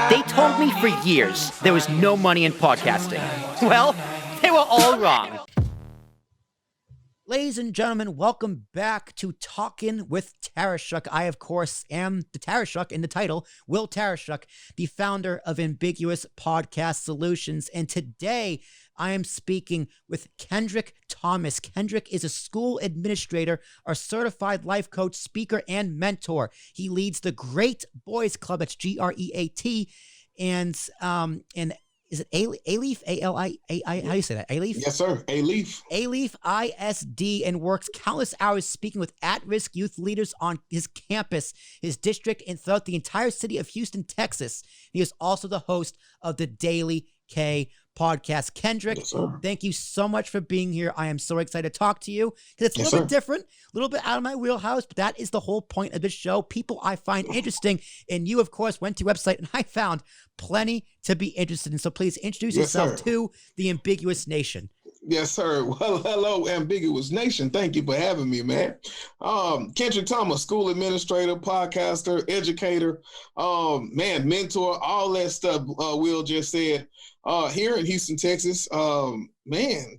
They told me for years there was no money in podcasting. Well, they were all wrong. Ladies and gentlemen, welcome back to Talkin' with Tarashuk. I, of course, am the Tarashuk in the title, Will Tarashuk, the founder of Ambiguous Podcast Solutions. And today I am speaking with Kendrick Thomas. Kendrick is a school administrator, a certified life coach, speaker, and mentor. He leads the G.R.E.A.T Boys Club, that's G.R.E.A.T, and is it Alief, A-L-I-A-I, how do you say that, Alief? Yes, sir, Alief. Alief ISD, and works countless hours speaking with at-risk youth leaders on his campus, his district, and throughout the entire city of Houston, Texas. He is also the host of the Daily K podcast. Kendrick, Yes, thank you so much for being here. I am so excited to talk to you because it's a little bit different, a little bit out of my wheelhouse, but that is the whole point of this show. People I find interesting, and you, of course, went to your website and I found plenty to be interested in. So please introduce yourself to the Ambiguous Nation. Yes, sir. Well, hello, Ambiguous Nation. Thank you for having me, man. Kendrick Thomas, school administrator, podcaster, educator, mentor, all that stuff Will just said. Here in Houston, Texas,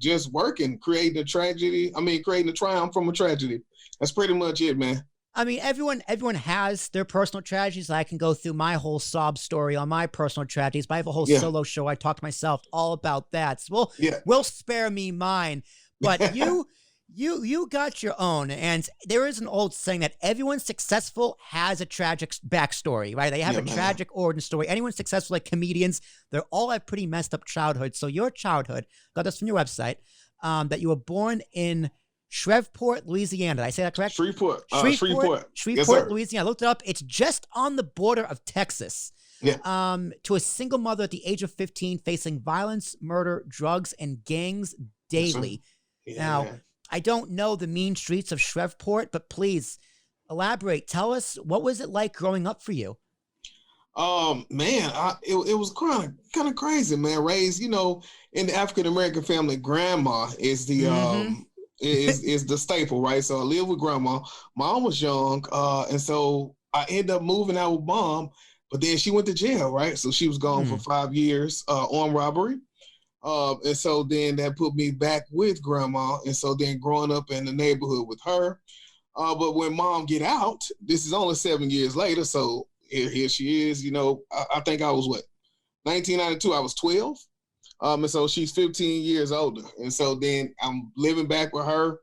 just working, creating a triumph from a tragedy. That's pretty much it, man. I mean, everyone has their personal tragedies. I can go through my whole sob story on my personal tragedies, but I have a whole solo show. I talk to myself all about that. So we'll spare me mine. But you got your own. And there is an old saying that everyone successful has a tragic backstory, right? They have a tragic origin story. Anyone successful, like comedians, they're all have pretty messed up childhood. So your childhood, got this from your website, that you were born in Shreveport, Louisiana. Did I say that correct? Shreveport, yes, Louisiana. I looked it up. It's just on the border of Texas. Yeah. To a single mother at the age of 15, facing violence, murder, drugs, and gangs daily. Yes, now, I don't know the mean streets of Shreveport, but please elaborate. Tell us, what was it like growing up for you? It was kind of crazy, man. Raised, in the African American family, grandma is the is the staple, right? So I lived with grandma. Mom was young, and so I ended up moving out with mom, but then she went to jail, right? So she was gone for 5 years on robbery. And so then that put me back with grandma. And so then growing up in the neighborhood with her. But when mom get out, this is only 7 years later. So here she is, I think I was 1992, I was 12. And so she's 15 years older. And so then I'm living back with her.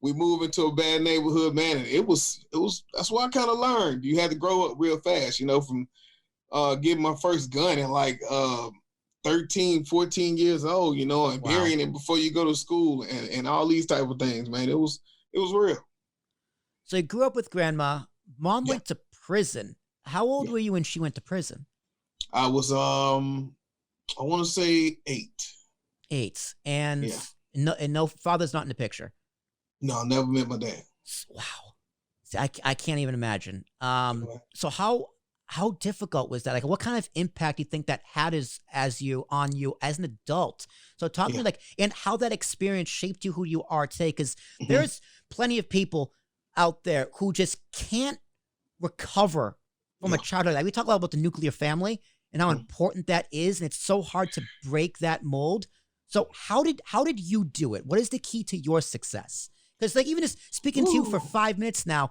We move into a bad neighborhood, man. And it was, that's what I kind of learned. You had to grow up real fast, from getting my first gun at like 13, 14 years old, and burying it before you go to school and all these type of things, man. It was real. So you grew up with grandma. Mom went to prison. How old were you when she went to prison? I was, I want to say 8. 8. And no father's not in the picture. No, I never met my dad. Wow. See, I can't even imagine. So how difficult was that? Like, what kind of impact do you think that had on you as an adult? So talk to me, and how that experience shaped you who you are today, because there's plenty of people out there who just can't recover from a childhood. Like, we talk a lot about the nuclear family and how important that is, and it's so hard to break that mold. So how did you do it? What is the key to your success? Because even just speaking to you for 5 minutes now,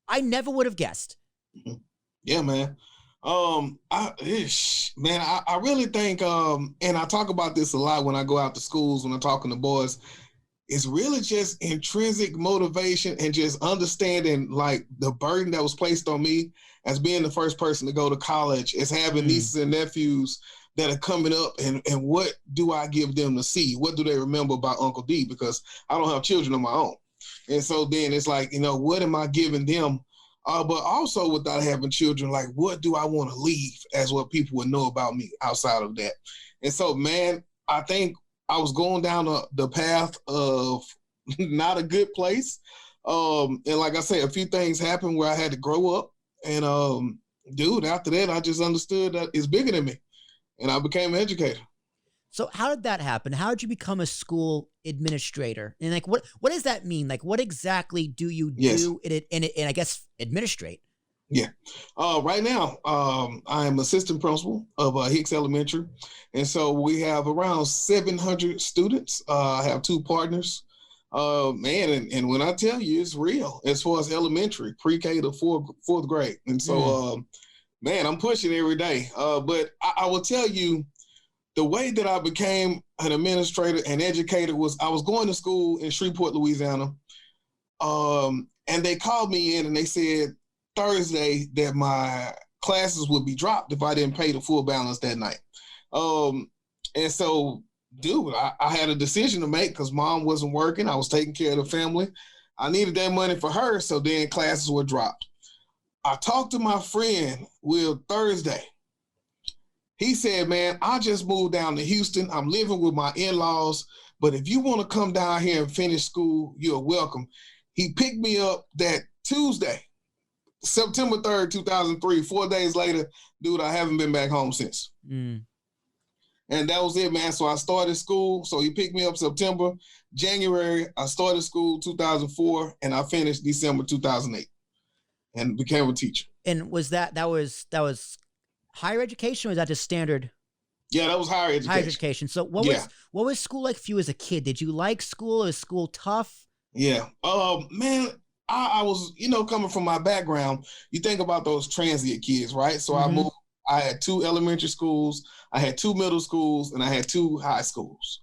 I never would have guessed. Yeah, man. I really think, and I talk about this a lot when I go out to schools, when I'm talking to boys, it's really just intrinsic motivation and just understanding like the burden that was placed on me as being the first person to go to college, as having nieces and nephews that are coming up, and what do I give them to see? What do they remember about Uncle D? Because I don't have children of my own. And so then it's like, what am I giving them? But also without having children, like, what do I want to leave as what people would know about me outside of that? And so, man, I think I was going down the path of not a good place. And like I said, a few things happened where I had to grow up. And after that, I just understood that it's bigger than me. And I became an educator. So how did that happen? How did you become a school administrator? And what does that mean? Like, what exactly do you do and I guess administrate? Yeah. Right now, I am assistant principal of Hicks Elementary. And so we have around 700 students. I have 2 partners. Man, and when I tell you, it's real as far as elementary, pre-K to fourth grade. And so, man, I'm pushing every day. But I will tell you, the way that I became an administrator and educator was I was going to school in Shreveport, Louisiana. And they called me in and they said Thursday that my classes would be dropped if I didn't pay the full balance that night. And so, dude, I had a decision to make because mom wasn't working. I was taking care of the family. I needed that money for her, so then classes were dropped. I talked to my friend Will Thursday. He said, man, I just moved down to Houston. I'm living with my in-laws, but if you want to come down here and finish school, you're welcome. He picked me up that Tuesday, September 3rd, 2003. 4 days later, dude, I haven't been back home since. And that was it, man. So I started school. So he picked me up September. January, I started school 2004, and I finished December 2008 and became a teacher. And was that was higher education, or was that just standard? Yeah, that was higher education. Higher education. So what was school like for you as a kid? Did you like school? Was school tough? Yeah. Man, I was, coming from my background, you think about those transient kids, right? So I had 2 elementary schools, I had 2 middle schools, and I had 2 high schools.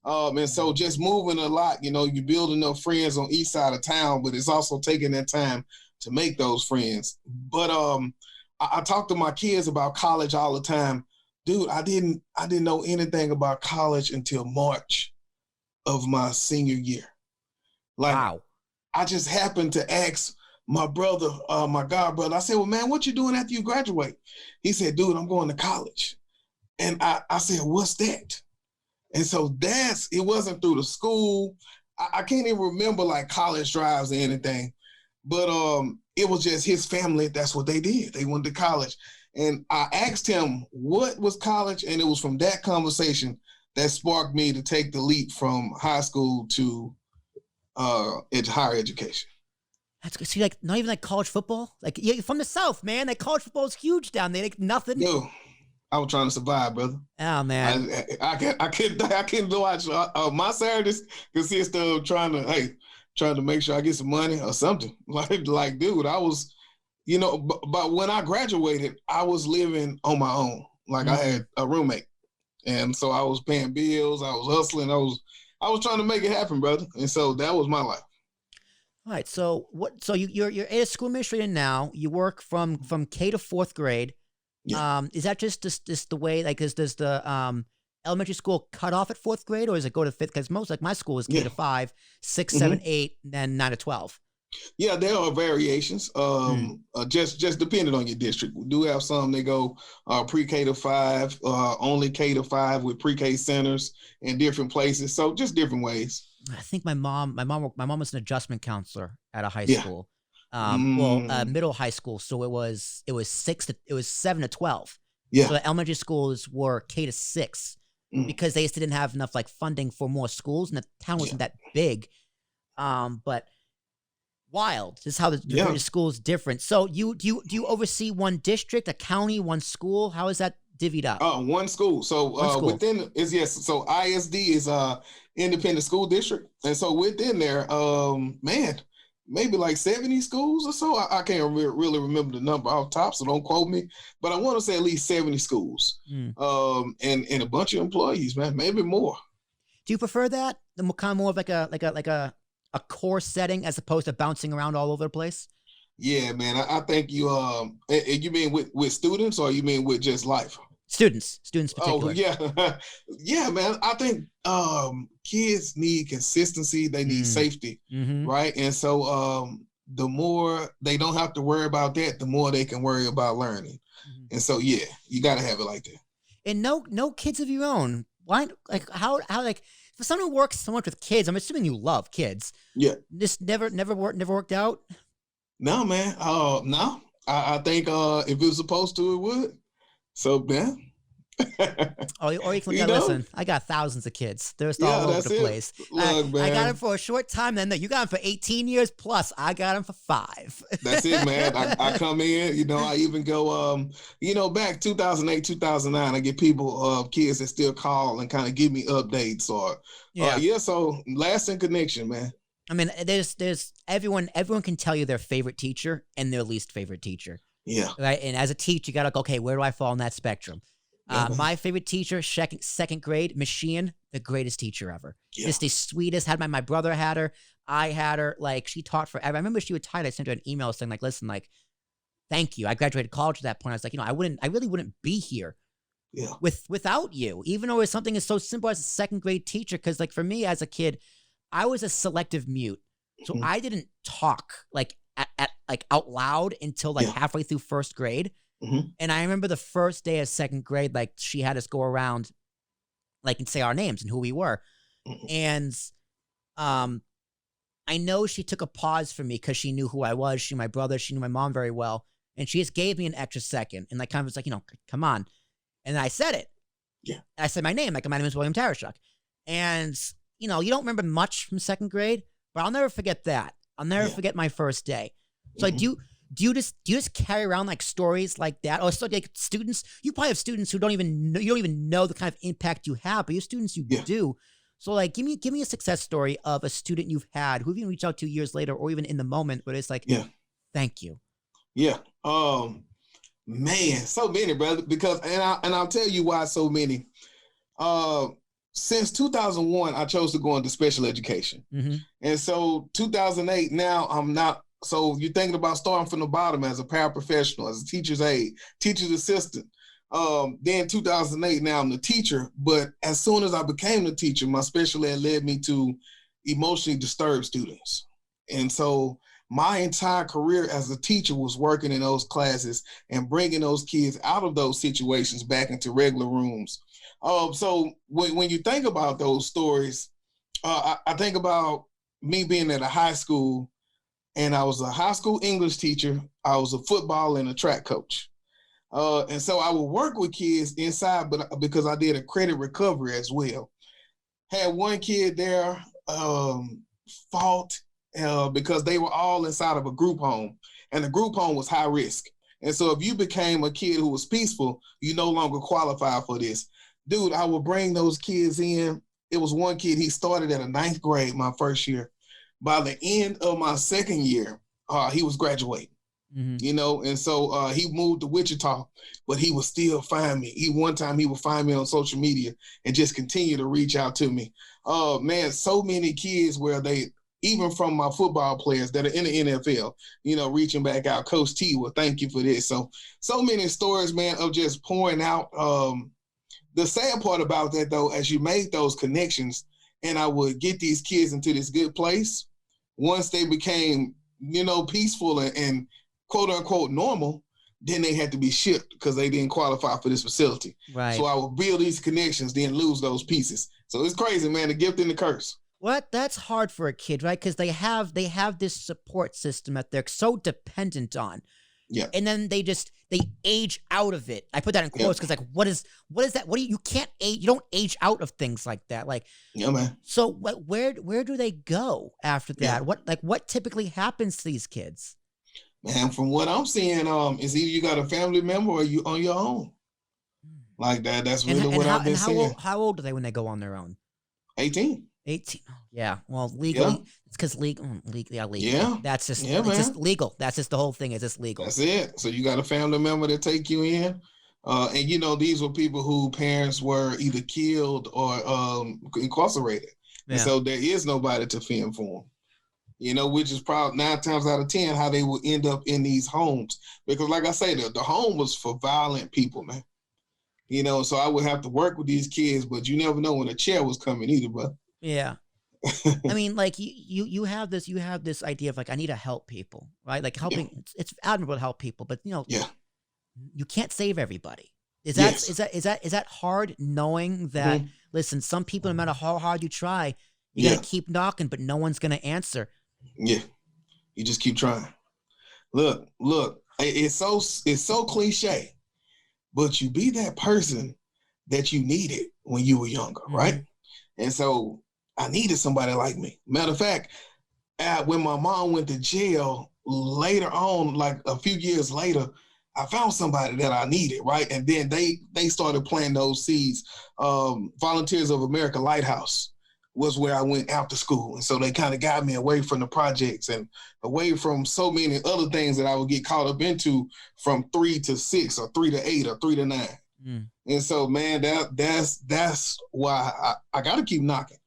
And so just moving a lot, you build enough friends on each side of town, but it's also taking that time to make those friends. But I talk to my kids about college all the time. Dude, I didn't know anything about college until March of my senior year. Wow. I just happened to ask my brother, my god brother, I said, well, man, what you doing after you graduate? He said, dude, I'm going to college. And I said, what's that? And so it wasn't through the school. I can't even remember like college drives or anything, but it was just his family. That's what they did. They went to college. And I asked him, what was college? And it was from that conversation that sparked me to take the leap from high school to higher education. That's good. See, like not even like college football. Like you're from the South, man. Like college football is huge down there. Like nothing. No, I was trying to survive, brother. Oh man, I couldn't watch. My Saturdays consist of trying to make sure I get some money or something. Like, dude, I was, but when I graduated, I was living on my own. Like I had a roommate, and so I was paying bills. I was hustling. I was trying to make it happen, brother. And so that was my life. All right. So what? So you're a school administrator now. You work from K to 4th grade. Yeah. Is that just the way? Like, does the elementary school cut off at 4th grade, or does it go to 5th? Because most, like my school is K to 5, 6, 7, 8, and then 9 to 12. Yeah, there are variations. Just depending on your district. We do have some that go pre-K to 5, only K to 5 with pre-K centers in different places. So just different ways. I think my mom was an adjustment counselor at a high school. Middle high school. So it was 7 to 12. Yeah. So the elementary schools were K to 6 because they just didn't have enough like funding for more schools, and the town wasn't that big. But wild. This is how the school is different. So do you oversee one district, a county, one school? How is that divvied up? One school. So within is So ISD is independent school district, and so within there, maybe like 70 schools or so. I can't really remember the number off top, so don't quote me. But I want to say at least 70 schools, and a bunch of employees, man, maybe more. Do you prefer that? The kind of more of like a core setting as opposed to bouncing around all over the place? Yeah, man. I think you mean with students, or you mean with just life? Students particular. Oh yeah. Yeah, man. I think kids need consistency, they need safety, right? And so the more they don't have to worry about that, the more they can worry about learning. And so yeah, you gotta have it like that. And no kids of your own. Why? Like how like for someone who works so much with kids, I'm assuming you love kids. Yeah. This never worked out? No, man. No. I think if it was supposed to, it would. So, man, Or you can look You at, know? listen, I got thousands of kids. They're just Yeah, all over that's the it. place. Look, I got man. them for a short time. Then you got them for 18 years plus. I got them for 5. That's it, man. I come in, I even go, back 2008, 2009, I get people, kids that still call and kind of give me updates or, Yeah. so lasting connection, man. I mean, there's everyone can tell you their favorite teacher and their least favorite teacher. Yeah. Right. And as a teacher, you got to go, okay, where do I fall on that spectrum? Yeah, My favorite teacher, second grade, Machine, the greatest teacher ever. Yeah. Just the sweetest. Had my brother had her. I had her. Like, she taught forever. I remember she retired. I sent her an email saying, like, listen, like, thank you. I graduated college at that point. I was like, I really wouldn't be here without you, even though it's something as so simple as a second grade teacher. Because, like, for me as a kid, I was a selective mute. So I didn't talk like like out loud until like halfway through first grade. And I remember the first day of second grade, like she had us go around like and say our names and who we were. And I know she took a pause for me because she knew who I was. She knew my brother. She knew my mom very well. And she just gave me an extra second. And like kind of was like, come on. And I said it. Yeah. And I said my name. Like, my name is William Tarashuk. And, you don't remember much from second grade, but I'll never forget that. I'll never forget my first day. So do you just carry around like stories like that? Or so like students, you probably have students who you don't even know the kind of impact you have, but your students you do. So like give me a success story of a student you've had who even reached out to years later or even in the moment, but it's like, thank you. Yeah. Man, so many, brother, because I'll tell you why so many. Since 2001, I chose to go into special education. And so 2008, now I'm not. So you're thinking about starting from the bottom as a paraprofessional, as a teacher's aide, teacher's assistant. Then 2008, now I'm the teacher. But as soon as I became the teacher, my special ed led me to emotionally disturbed students. And so my entire career as a teacher was working in those classes and bringing those kids out of those situations back into regular rooms. So when you think about those stories, I think about me being at a high school, and I was a high school English teacher. I was a football and a track coach. And so I would work with kids inside, but because I did a credit recovery as well. Had one kid there fought because they were all inside of a group home, and the group home was high risk. And so if you became a kid who was peaceful, you no longer qualify for this. Dude, I would bring those kids in. It was one kid, he started at a 9th grade my first year. By the end of my second year, he was graduating, and so he moved to Wichita, but he would still find me. One time he would find me on social media and just continue to reach out to me. Man, so many kids where they, even from my football players that are in the NFL, reaching back out. Coach T, well, thank you for this. So many stories, man, of just pouring out. The sad part about that, though, as you made those connections, and I would get these kids into this good place, once they became, peaceful and quote unquote normal, then they had to be shipped because they didn't qualify for this facility. Right. So I would build these connections, then lose those pieces. So it's crazy, man, the gift and the curse. What? That's hard for a kid, right? Because they have this support system that they're so dependent on. Yeah. And then they age out of it. I put that in quotes because like, what is that? You can't age, you don't age out of things like that. Like, yeah, man. So where do they go after that? Yeah. What typically happens to these kids? Man, from what I'm seeing, is either you got a family member or you on your own. Like that. That's really what I've been seeing. How old are they when they go on their own? 18. 18. Yeah. Well, legally, it's because legal. Yeah. That's just, it's just legal. That's just the whole thing. Is just legal. That's it. So you got a family member that take you in. And these were people who parents were either killed or incarcerated. Yeah. And so there is nobody to fend for them. Which is probably 9 times out of 10 how they will end up in these homes. Because like I say, the home was for violent people, man. So I would have to work with these kids, but you never know when a chair was coming either, bro. Yeah. I mean, like you have this idea of like, I need to help people, right? Like helping, it's admirable to help people, but you can't save everybody. Is that hard knowing that, listen, some people, no matter how hard you try, you gotta keep knocking, but no one's gonna answer. Yeah. You just keep trying. Look, it's so cliche, but you be that person that you needed when you were younger, right? And so I needed somebody like me. Matter of fact, when my mom went to jail later on, like a few years later, I found somebody that I needed, right? And then they started planting those seeds. Volunteers of America Lighthouse was where I went after school. And so they kind of got me away from the projects and away from so many other things that I would get caught up into from 3 to 6 or 3 to 8 or 3 to 9. And so, man, that's why I got to keep knocking.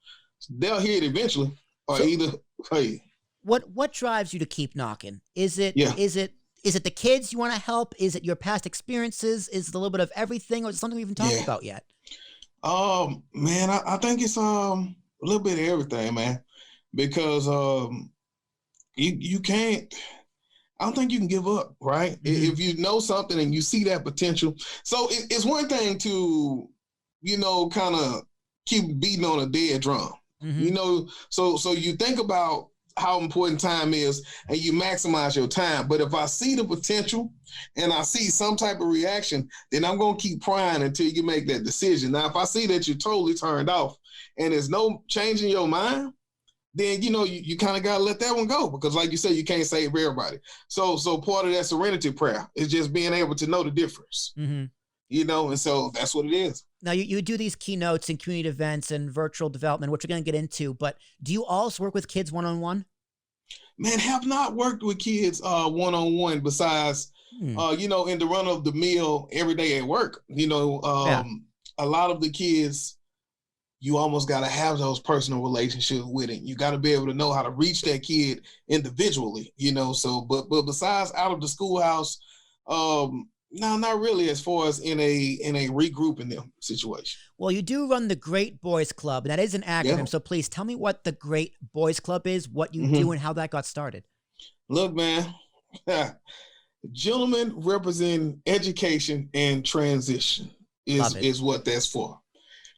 They'll hear it eventually, or so, either, hey. What drives you to keep knocking? Is it the kids you want to help? Is it your past experiences? Is it a little bit of everything, or is it something we haven't talked about yet? Man, I think it's a little bit of everything, man, because you can't. I don't think you can give up, right? If you know something and you see that potential. So it's one thing to, kind of keep beating on a dead drum, so you think about how important time is and you maximize your time. But if I see the potential and I see some type of reaction, then I'm going to keep prying until you make that decision. Now, if I see that you're totally turned off and there's no change in your mind, then, you kind of got to let that one go, because like you said, you can't save everybody. So part of that serenity prayer is just being able to know the difference, and so that's what it is. Now, you do these keynotes and community events and virtual development, which we're going to get into, but do you also work with kids one-on-one? Man, have not worked with kids one-on-one besides, in the run of the mill every day at work. A lot of the kids, you almost got to have those personal relationships with it. You got to be able to know how to reach that kid individually, so, but besides out of the schoolhouse, no, not really, as far as in a regrouping them situation. Well, you do run the Great Boys Club, and that is an acronym. Yeah. So please tell me what the Great Boys Club is, what you do, and how that got started. Look, man, gentlemen representing education and transition is what that's for,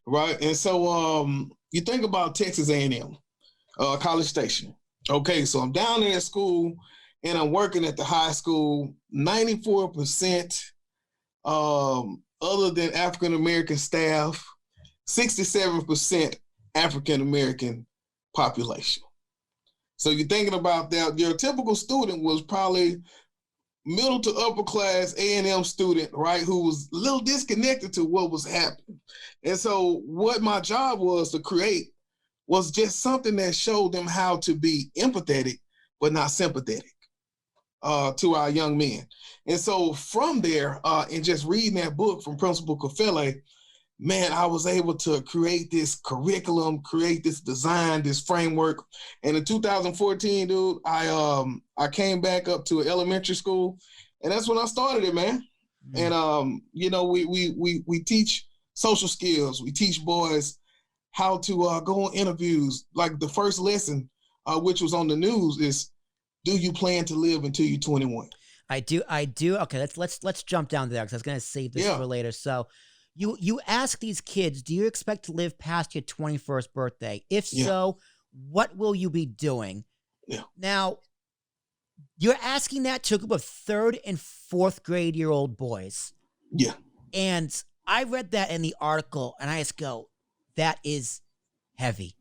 right? And so you think about Texas A&M, College Station. Okay, so I'm down there at school, and I'm working at the high school. 94% other than African-American staff, 67% African-American population. So you're thinking about that. Your typical student was probably middle to upper class A&M student, right, who was a little disconnected to what was happening. And so what my job was to create was just something that showed them how to be empathetic, but not sympathetic. To our young men. And so from there, and just reading that book from Principal Kofele, man, I was able to create this curriculum, create this design, this framework. And in 2014, dude, I came back up to an elementary school, and that's when I started it, man. And we teach social skills. We teach boys how to go on interviews. Like the first lesson, which was on the news, is, do you plan to live until you're 21? I do. Okay, let's jump down there, because I was going to save this for later. So you ask these kids, do you expect to live past your 21st birthday? If so, what will you be doing? Yeah. Now, you're asking that to a group of 3rd and 4th grade year old boys. Yeah. And I read that in the article, and I just go, that is heavy.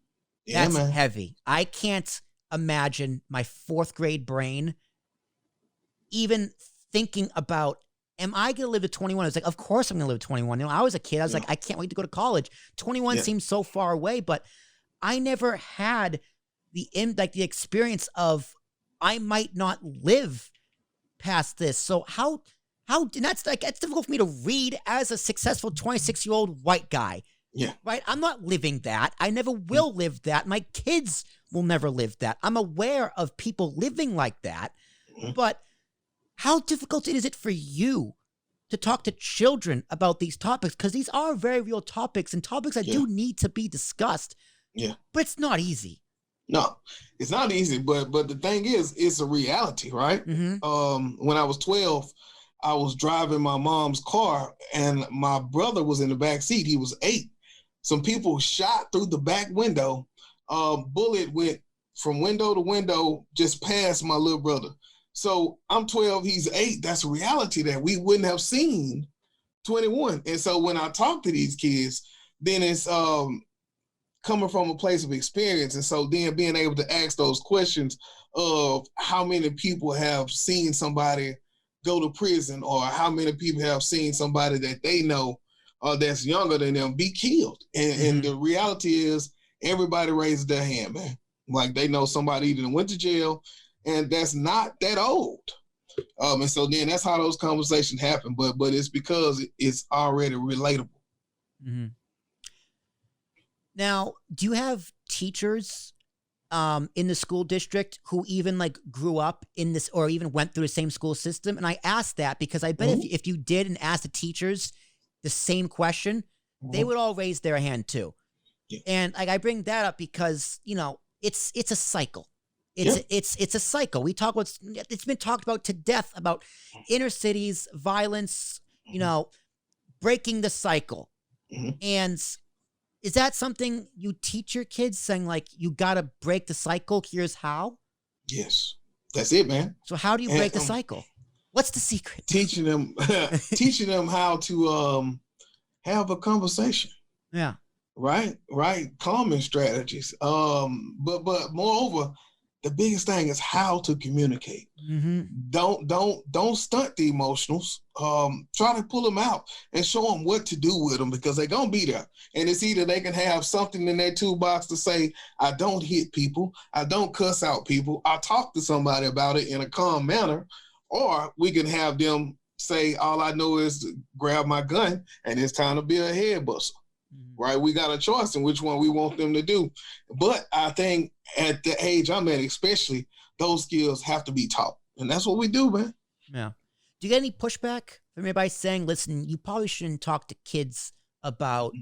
Yeah, That's man. heavy. I can't imagine my 4th grade brain even thinking about, am I going to live to 21? I was like, of course I'm going to live to 21. I was a kid. I was like, I can't wait to go to college. 21 seems so far away, but I never had the experience of, I might not live past this. So how, and that's difficult for me to read as a successful 26-year-old white guy. Yeah. Right? I'm not living that. I never will live that. My kids will never live that. I'm aware of people living like that. But how difficult is it for you to talk to children about these topics? Because these are very real topics, and topics that do need to be discussed. Yeah. But it's not easy. No, it's not easy. But the thing is, it's a reality, right? When I was 12, I was driving my mom's car, and my brother was in the back seat. He was 8. Some people shot through the back window. Bullet went from window to window, just past my little brother. So I'm 12, he's 8. That's a reality that we wouldn't have seen 21. And so when I talk to these kids, then it's coming from a place of experience. And so then being able to ask those questions of how many people have seen somebody go to prison, or how many people have seen somebody that they know that's younger than them be killed. And the reality is everybody raises their hand, man. Like they know somebody either went to jail and that's not that old. And so then that's how those conversations happen. But it's because it's already relatable. Mm-hmm. Now, do you have teachers in the school district who even like grew up in this or even went through the same school system? And I asked that because I bet if you did and asked the teachers the same question, they would all raise their hand too. Yeah. And like I bring that up because, you know, it's a cycle. It's a cycle. We talk about, it's been talked about to death about inner cities, violence, you know, breaking the cycle. And is that something you teach your kids, saying like, you got to break the cycle? Here's how. Yes, that's it, man. So how do you break the cycle? What's the secret? Teaching them how to have a conversation. Yeah. Right. Calming strategies. But moreover, the biggest thing is how to communicate. Don't stunt the emotionals. Try to pull them out and show them what to do with them, because they're gonna be there. And it's either they can have something in their toolbox to say, I don't hit people, I don't cuss out people, I talk to somebody about it in a calm manner, or we can have them say, all I know is to grab my gun and it's time to be a head buster. Right? We got a choice in which one we want them to do. But I think at the age I'm at, especially, those skills have to be taught. And that's what we do, man. Yeah. Do you get any pushback from anybody saying, listen, you probably shouldn't talk to kids about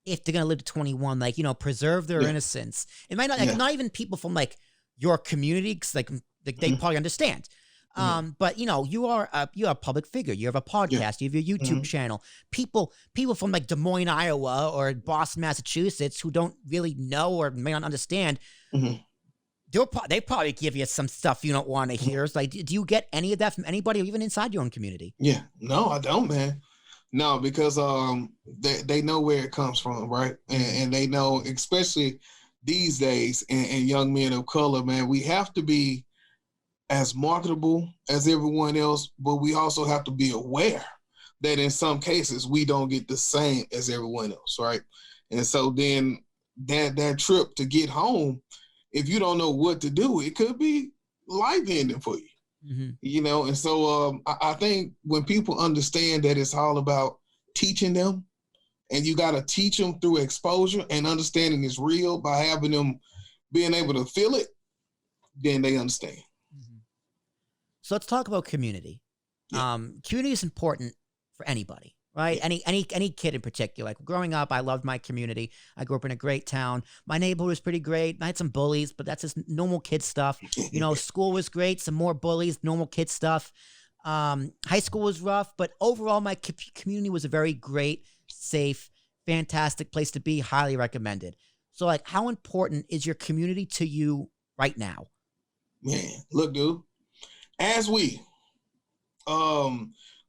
if they're going to live to 21, like, you know, preserve their innocence? It might not, like, not even people from like your community, because like they probably understand. But you know, you're a public figure. You have a podcast. You have your YouTube channel. People from like Des Moines, Iowa, or Boston, Massachusetts, who don't really know or may not understand, they probably give you some stuff you don't want to hear. It's like, do you get any of that from anybody, or even inside your own community? Yeah, no, I don't, man. No, because they know where it comes from, right? And they know, especially these days, and young men of color, man, we have to be as marketable as everyone else, but we also have to be aware that in some cases we don't get the same as everyone else, right? And so then that trip to get home, if you don't know what to do, it could be life-ending for you, you know? And so I think when people understand that it's all about teaching them, and you got to teach them through exposure and understanding is real by having them being able to feel it, then they understand. So let's talk about community. Community is important for anybody, right? Any kid in particular. Like growing up, I loved my community. I grew up in a great town. My neighborhood was pretty great. I had some bullies, but that's just normal kid stuff. You know, school was great. Some more bullies, normal kid stuff. High school was rough, but overall, my community was a very great, safe, fantastic place to be. Highly recommended. So, like, how important is your community to you right now? Man, look, dude. As we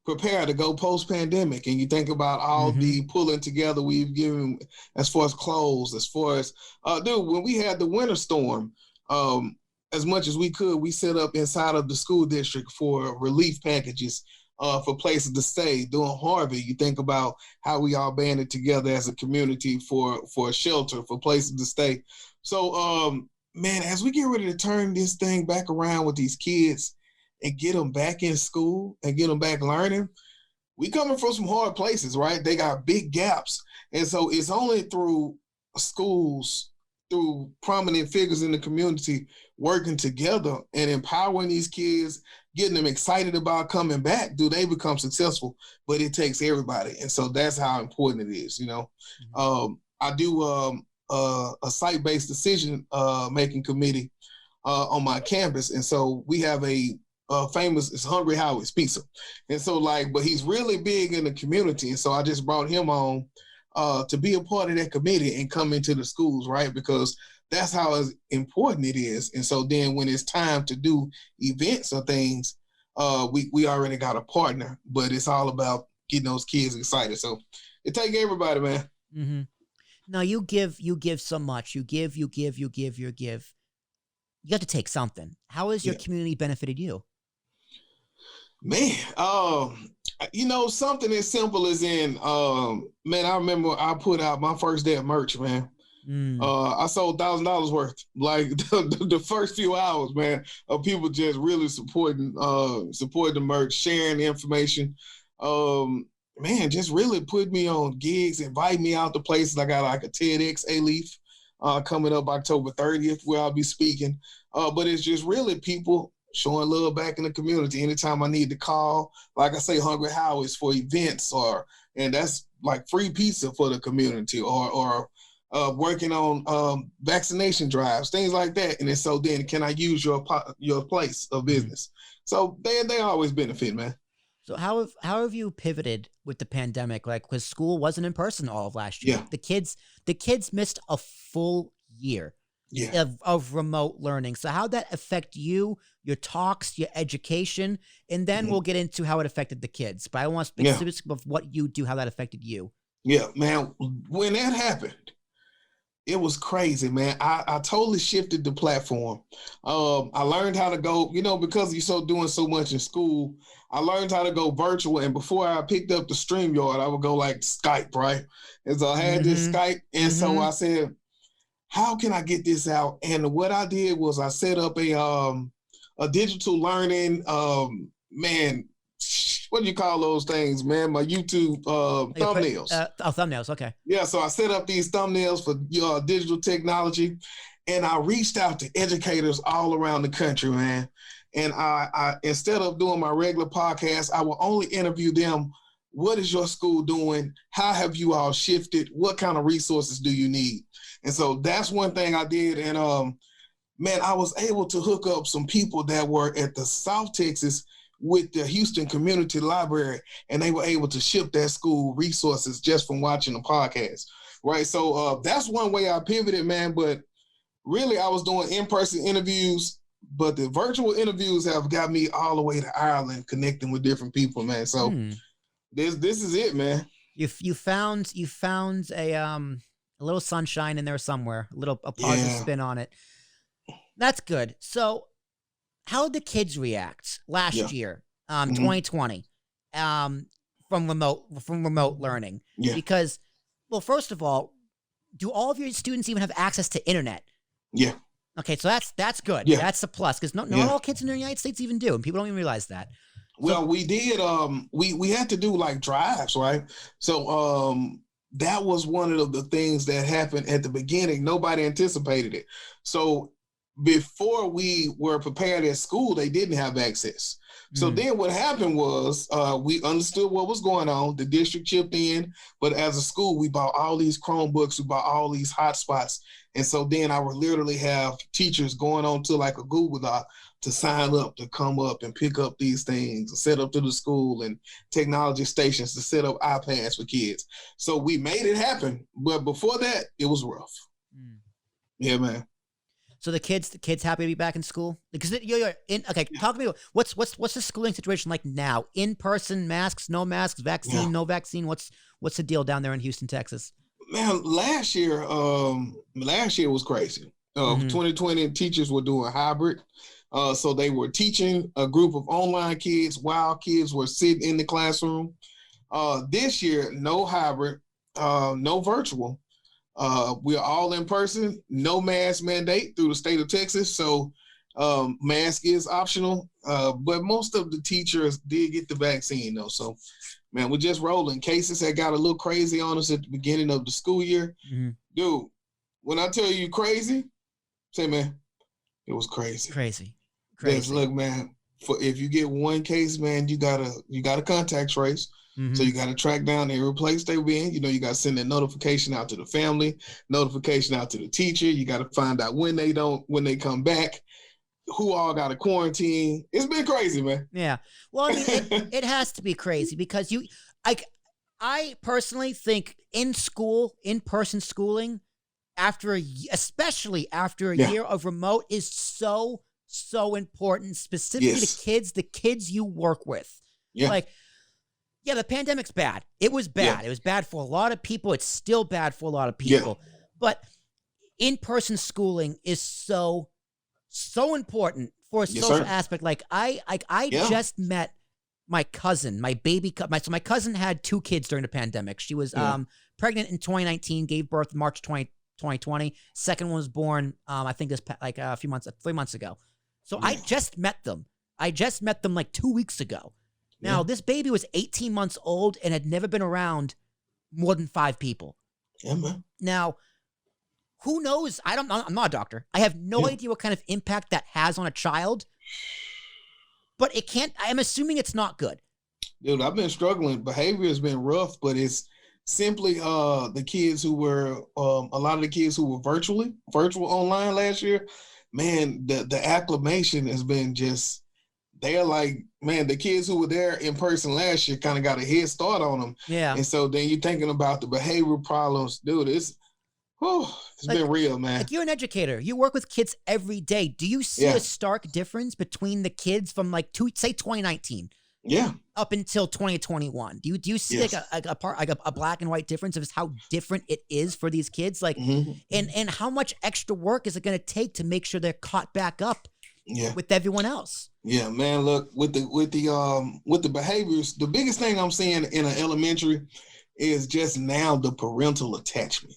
prepare to go post-pandemic, and you think about all the pulling together we've given as far as clothes, as far as, dude, when we had the winter storm, as much as we could, we set up inside of the school district for relief packages for places to stay. During Harvey, you think about how we all banded together as a community for shelter, for places to stay. So, man, as we get ready to turn this thing back around with these kids and get them back in school and get them back learning, we coming from some hard places, right? They got big gaps. And so it's only through schools, through prominent figures in the community working together and empowering these kids, getting them excited about coming back, do they become successful. But it takes everybody. And so that's how important it is, you know. I do a site-based decision making committee on my campus. And so we have a famous, it's Hungry Howie's Pizza. And so but he's really big in the community. And so I just brought him on to be a part of that committee and come into the schools, right? Because that's how important it is. And so then when it's time to do events or things, we already got a partner, but it's all about getting those kids excited. So it take everybody, man. Mm-hmm. No, you give so much. You give. You have to take something. How has your community benefited you? Man, something as simple as man, I remember I put out my first day of merch, man. I sold $1,000 worth, like the first few hours, man, of people just really supporting the merch, sharing the information. Man, just really put me on gigs, invite me out to places. I got like a TEDx Alief coming up October 30th where I'll be speaking. But it's just really people showing love back in the community. Anytime I need to call, like I say, Hungry Howie's for events, and that's like free pizza for the community, or working on vaccination drives, things like that. And then can I use your place of business? So they always benefit, man. So how have you pivoted with the pandemic? Like, because school wasn't in person all of last year. Yeah. The kids missed a full year of remote learning. So how'd that affect you, your talks, your education? And then we'll get into how it affected the kids. But I want specifics of what you do, how that affected you. Yeah, man. When that happened, it was crazy, man. I totally shifted the platform. I learned how to go, because you're doing so much in school, I learned how to go virtual. And before I picked up the StreamYard, I would go like Skype, right? And so I had this Skype. And so I said, how can I get this out? And what I did was I set up a digital learning, man, what do you call those things, man? My YouTube thumbnails. Thumbnails, okay. Yeah, so I set up these thumbnails for digital technology, and I reached out to educators all around the country, man. And I instead of doing my regular podcast, I will only interview them. What is your school doing? How have you all shifted? What kind of resources do you need? And so that's one thing I did. And man, I was able to hook up some people that were at the South Texas with the Houston Community Library, and they were able to ship that school resources just from watching the podcast, right? So that's one way I pivoted, man. But really, I was doing in-person interviews, but the virtual interviews have got me all the way to Ireland, connecting with different people, man. So this is it, man. You found a little sunshine in there somewhere, a positive spin on it. That's good. So how did the kids react last year, 2020, from remote learning? Yeah. Because, well, first of all, do all of your students even have access to internet? Yeah. Okay, so that's good. Yeah. That's a plus, because not all kids in the United States even do, and people don't even realize that. Well, we did. We had to do like drives, right? So that was one of the things that happened at the beginning. Nobody anticipated it. So before we were prepared at school, they didn't have access. So then what happened was we understood what was going on. The district chipped in, but as a school, we bought all these Chromebooks, we bought all these hotspots. And so then I would literally have teachers going on to like a Google Doc to sign up, to come up and pick up these things, set up to the school, and technology stations to set up iPads for kids. So we made it happen. But before that, it was rough. Yeah, man. So the kids happy to be back in school? Because you're in. Okay, talk to me. What's the schooling situation like now? In person, masks, no masks, vaccine, no vaccine. What's the deal down there in Houston, Texas? Man, last year was crazy. 2020 teachers were doing hybrid. So they were teaching a group of online kids while kids were sitting in the classroom. This year, no hybrid, no virtual. We're all in person, no mask mandate through the state of Texas. So mask is optional, but most of the teachers did get the vaccine though. So, man, we're just rolling. Cases had got a little crazy on us at the beginning of the school year. Dude, when I tell you crazy, say, man, it was crazy. Crazy. Yes, look, man, if you get one case, man, you gotta contact trace. So you got to track down every place they were in. You got to send a notification out to the family, notification out to the teacher. You got to find out when they come back, who all got a quarantine. It's been crazy, man. Yeah. Well, I mean, it has to be crazy because I personally think in-person schooling, especially after a year of remote, is so important, specifically to the kids you work with. Yeah. Like, Yeah, the pandemic's bad. It was bad. Yeah. It was bad for a lot of people. It's still bad for a lot of Yeah. people. But in-person schooling is so important for a Yes, social sir. aspect. Like I Yeah. just met my cousin, my my cousin had 2 kids during the pandemic. She was Yeah. pregnant in 2019, gave birth in March 2020. Second one was born I think like a few months, 3 months ago. So I Yeah. just met them. I just met them like 2 weeks ago. Now, Yeah. this baby was 18 months old and had never been around more than 5 people. Yeah, man. Now, who knows? I'm not a doctor. I have no Yeah. idea what kind of impact that has on a child. But it can't, I'm assuming it's not good. Dude, I've been struggling. Behavior has been rough, but it's simply the kids who were a lot of the kids who were virtual online last year. Man, the acclimation has been just, they're like, man, the kids who were there in person last year kind of got a head start on them. Yeah. And so then you're thinking about the behavioral problems. Dude, it's been real, man. Like, you're an educator. You work with kids every day. Do you see Yeah. a stark difference between the kids from like say 2019 Yeah. up until 2021? Do you see Yes. like a black and white difference of just how different it is for these kids? Like, Mhm. and how much extra work is it going to take to make sure they're caught back up Yeah. with everyone else? Yeah, man. Look, with the behaviors, the biggest thing I'm seeing in an elementary is just now the parental attachment.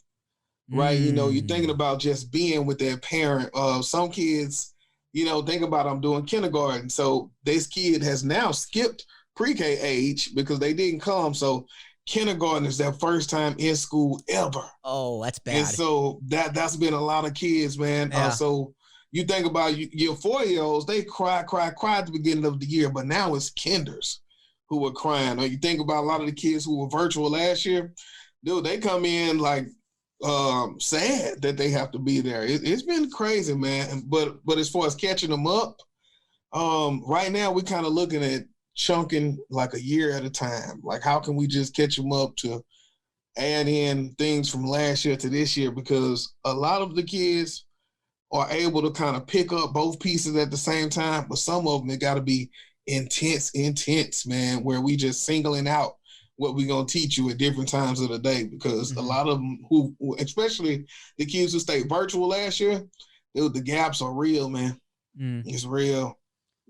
Right. You know, you're thinking about just being with their parent. Some kids, you know, think about I'm doing kindergarten. So this kid has now skipped pre-K age because they didn't come. So kindergarten is their first time in school ever. Oh, that's bad. And so that's been a lot of kids, man. Yeah. So you think about your 4-year-olds, they cry at the beginning of the year, but now it's kinders who are crying. Or you think about a lot of the kids who were virtual last year, dude, they come in like sad that they have to be there. It's been crazy, man. But as far as catching them up, right now we're kind of looking at chunking like a year at a time. Like, how can we just catch them up to add in things from last year to this year? Because a lot of the kids are able to kind of pick up both pieces at the same time, but some of them, it got to be intense, man, where we just singling out what we're going to teach you at different times of the day, because a lot of them who, especially the kids who stayed virtual last year, dude, the gaps are real, man. It's real.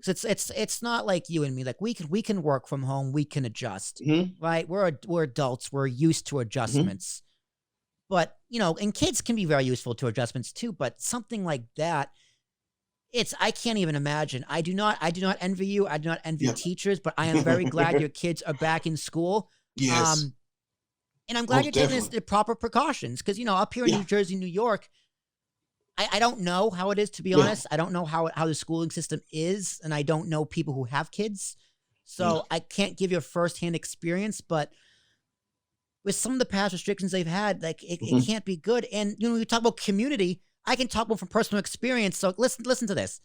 It's not like you and me. Like, we can work from home. We can adjust, right? We're adults. We're used to adjustments. But, you know, and kids can be very useful to adjustments too. But something like that, I can't even imagine. I do not envy you. I do not envy teachers, but I am very glad your kids are back in school. Yes. And I'm glad Most you're taking definitely. the proper precautions. Because, you know, up here in New Jersey, New York, I don't know how it is, to be honest. I don't know how the schooling system is, and I don't know people who have kids. So I can't give you a firsthand experience, but with some of the past restrictions they've had, like, it can't be good. And, you know, when you talk about community, I can talk about from personal experience. So listen to this.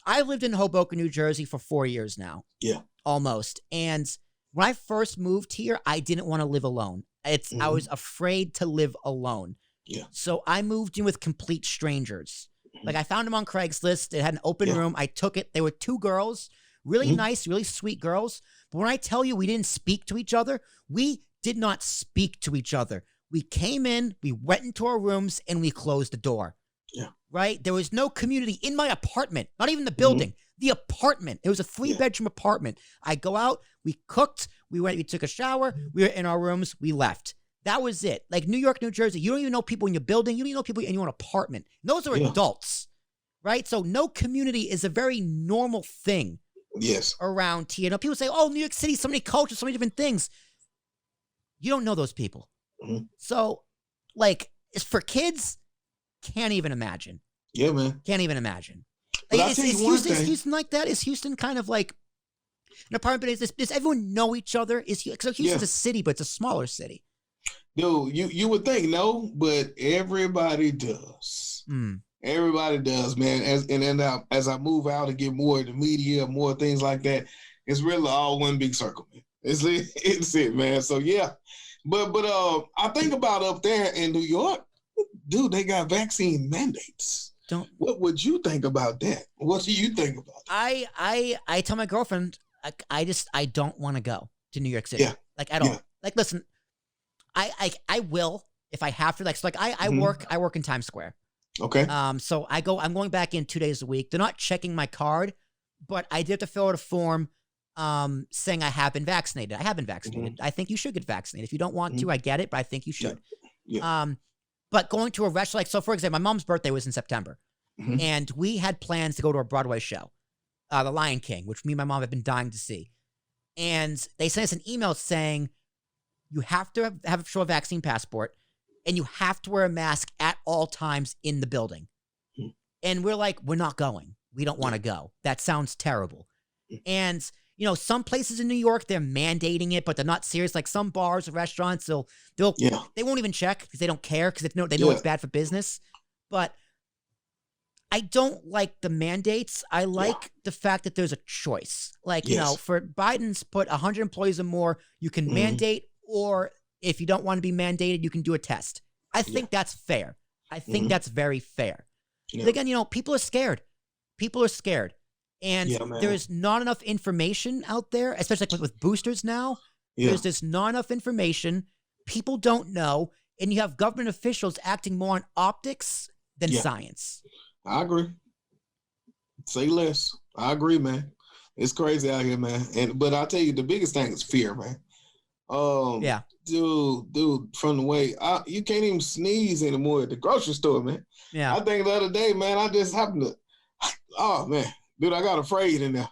I've lived in Hoboken, New Jersey for 4 years now. Yeah. Almost. And when I first moved here, I didn't want to live alone. I was afraid to live alone. Yeah. So I moved in with complete strangers. Like, I found them on Craigslist. It had an open room. I took it. They were 2 girls, really nice, really sweet girls. But when I tell you we didn't speak to each other, we did not speak to each other. We came in, we went into our rooms, and we closed the door. Yeah. Right? There was no community in my apartment, not even the building, the apartment. It was a 3-bedroom apartment. I go out, we cooked, we took a shower, we were in our rooms, we left. That was it. Like, New York, New Jersey, you don't even know people in your building. You don't even know people in your own apartment. And those are adults, right? So no community is a very normal thing around here. You know, people say, oh, New York City, so many cultures, so many different things. You don't know those people. So, like, it's for kids, can't even imagine. Yeah, man. Can't even imagine. But Like, I'll tell you one is thing. Houston like that? Is Houston kind of like an apartment? Does everyone know each other? So Houston's a city, but it's a smaller city. Dude, you would think no, but everybody does. Everybody does, man. As I move out and get more in the media, more things like that, it's really all one big circle, man. It's it, man. So yeah, but I think about up there in New York, dude. They got vaccine mandates. What would you think about that? What do you think about that? I tell my girlfriend, I don't want to go to New York City. Yeah. like at all. Like, listen, I will if I have to. Like, so like I work in Times Square. Okay. So I'm going back in 2 days a week. They're not checking my card, but I did have to fill out a form saying I have been vaccinated. I have been vaccinated. I think you should get vaccinated. If you don't want to, I get it, but I think you should. Yeah. But going to a restaurant, like, so for example, my mom's birthday was in September, and we had plans to go to a Broadway show, The Lion King, which me and my mom have been dying to see. And they sent us an email saying you have to show a vaccine passport, and you have to wear a mask at all times in the building. And we're like, we're not going. We don't want to go. That sounds terrible. And you know, some places in New York, they're mandating it, but they're not serious. Like some bars or restaurants, they won't even check because they don't care because they know it's bad for business. But I don't like the mandates. I like the fact that there's a choice. Like, you know, for Biden's put 100 employees or more, you can mandate, or if you don't want to be mandated, you can do a test. I think that's fair. I think that's very fair. But again, you know, people are scared. People are scared. And there is not enough information out there, especially like with boosters now. There's just not enough information. People don't know. And you have government officials acting more on optics than science. I agree. Say less. I agree, man. It's crazy out here, man. But I'll tell you, the biggest thing is fear, man. Dude, from the way you can't even sneeze anymore at the grocery store, man. I think the other day, man, I just happened to, oh man. Dude, I got afraid in there.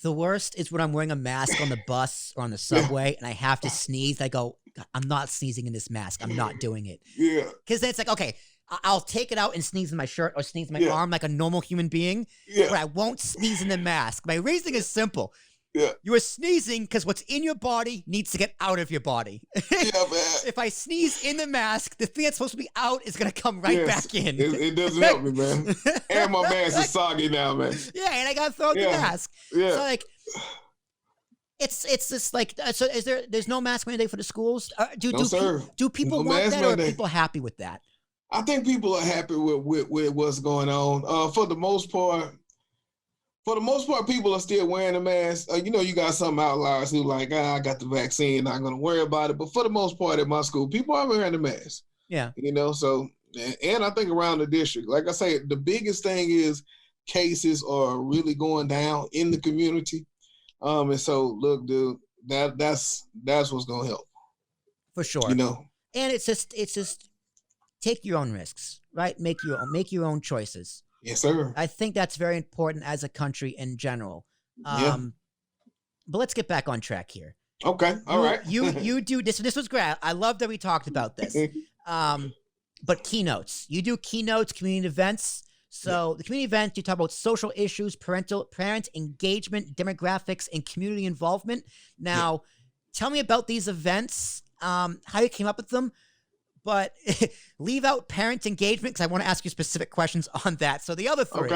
The worst is when I'm wearing a mask on the bus or on the subway and I have to sneeze. I go, I'm not sneezing in this mask. I'm not doing it. Because then it's like, okay, I'll take it out and sneeze in my shirt or sneeze in my arm like a normal human being, but I won't sneeze in the mask. My reasoning is simple. You are sneezing because what's in your body needs to get out of your body. Man. If I sneeze in the mask, the thing that's supposed to be out is going to come right back in. It doesn't help me, man. And my mask is soggy now, man. Yeah, and I got to throw out the mask. So, like, it's just like, so there's no mask mandate for the schools? Do people want that, or are people happy with that? I think people are happy with what's going on. For the most part, people are still wearing a mask. You know, you got some outliers who like, I got the vaccine, not going to worry about it. But for the most part at my school, people are wearing the mask. Yeah. You know, so, and I think around the district, like I say, the biggest thing is cases are really going down in the community. And so, look, dude, that's what's going to help. For sure. You know? And it's just take your own risks, right? Make your own choices. Yes, sir. I think that's very important as a country in general. But let's get back on track here. Okay. All right. You do this. This was great. I love that we talked about this. But keynotes. You do keynotes, community events. So the community events, you talk about social issues, parent engagement, demographics, and community involvement. Now, tell me about these events, how you came up with them. But leave out parent engagement because I want to ask you specific questions on that. So the other three,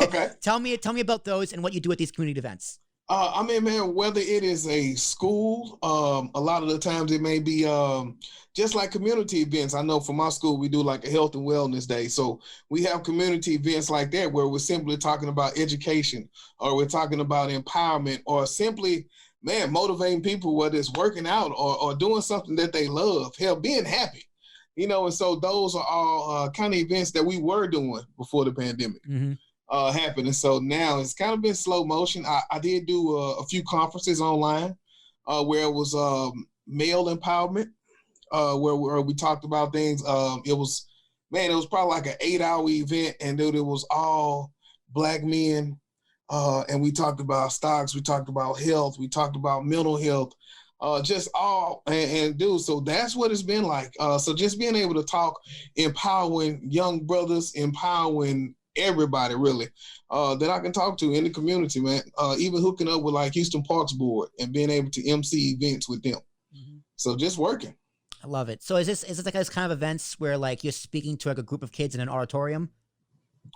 okay. tell me about those and what you do at these community events. I mean, man, whether it is a school, a lot of the times it may be just like community events. I know for my school, we do like a health and wellness day. So we have community events like that where we're simply talking about education, or we're talking about empowerment, or simply, man, motivating people, whether it's working out or doing something that they love, hell, being happy. You know, and so those are all kind of events that we were doing before the pandemic happened. And so now it's kind of been slow motion. I did do a few conferences online where it was male empowerment, where we talked about things. It was probably like an 8-hour event, and dude, it was all Black men. And we talked about stocks, we talked about health, we talked about mental health, just all, and dude, so that's what it's been like. So just being able to talk, empowering young brothers, empowering everybody really, that I can talk to in the community, man, even hooking up with like Houston Parks Board and being able to MC events with them. So just working. I love it. So is this like those kind of events where like you're speaking to like a group of kids in an auditorium?